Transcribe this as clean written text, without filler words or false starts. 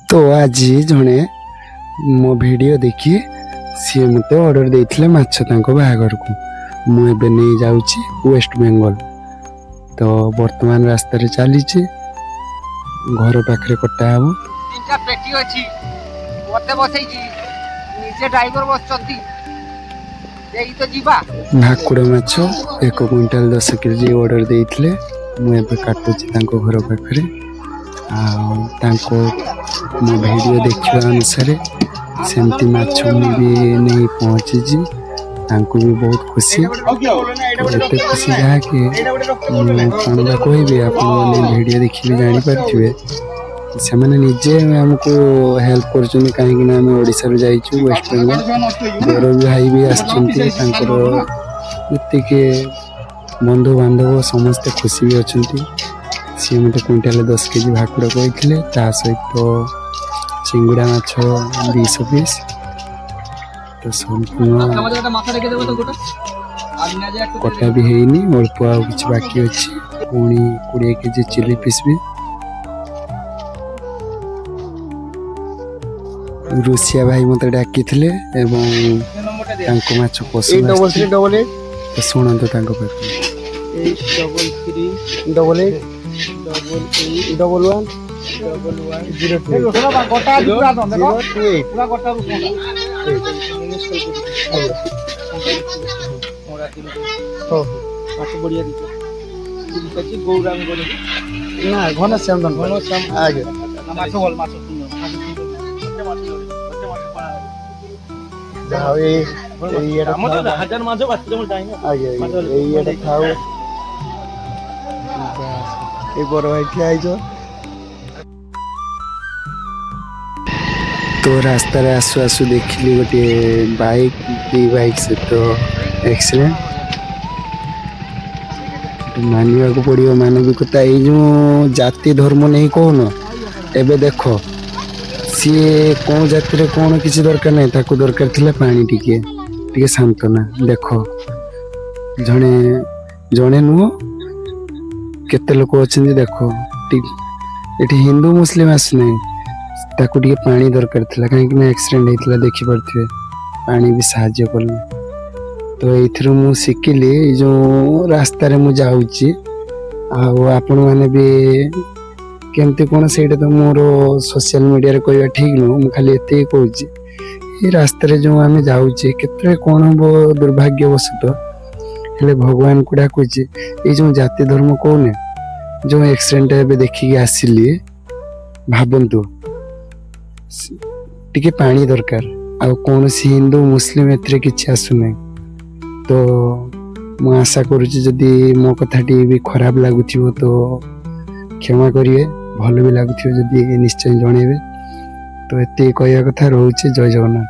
तो आज जड़े मो वीडियो देखी सी मत ऑर्डर देते माछ बाहागर को मुझे नहीं जाऊँगी वेस्ट बेंगल। तो वर्तमान रास्ता चली घर पाखे कटा हम भाकुड़ माछ 1 क्विंटाल 10 केजी ऑर्डर देते मुझे काटुची घर पाखे मो वीडियो देखा अनुसार सेमती माछ भी नहीं पहुँची भी बहुत खुशी एत खुशी जहाँ कि कौन कह आप वीडियो देखिए जानीपारे से निजे आमको हेल्प कर कहीं ओडिशा जाइए वेस्ट बेंगल बड़ भाई भी आते बंधु बांधव समस्ते खुशी भी अच्छा सी मत क्विंटाल 10 केजी भाकुड़ कहते सहित चिंगुड़ा माछ 200 पीस। तो संपूर्ण कटा भी है अल्प कि बाकी अच्छी पुणी 20 केजी चिली पीस भी रुषिया भाई मत डाकी माछ पसंद तो शुणु ना घन श्याम आगे बड़ भाई ठिया तो रास्ता आसु आसु देखिली गोटे बाइक से तो एक्सीडेंट मानवा को पड़ो मानविकता ये जो जाति धर्म नहीं कहन एबे देख सी कौन जाति रे कौन किसी दरकार नहीं ताको दरकार थिला पानी टिके सांत्वना देख जड़े जड़े नुह केते लोक अच्छा देख ये हिंदू मुस्लिम आसुना ताकू टिके पानी दरकार थिला कहीं एक्सीडेंट होता देखी पारे पानी भी साहाय्य कल। तो ये मु शिखिली जो रास्तार मुझे आपण मैंने भी केमती कौन से तो मोर सोशल मीडिया कह ठीक नुह मु खाली एत कहूँ रास्तार जो आम जाऊे केत कौन हम दुर्भाग्यवशत हेले भगवान को डाकुचे ये जो जाति धर्म कौन जो एक्सीडेंट एवं देखिकी आसिली भावतु टिके पानी दरकार आ कौन सी हिंदू मुस्लिम एथरे किछि आसुना। तो मु आशा करुच्ची जदि मो कथाटी भी खराब लगुथिबो तो क्षमा करिए भल भी लगुथिबो जदि निश्चय जणेबे। तो एते कहया कथा रहउचे। जय जगन्नाथ।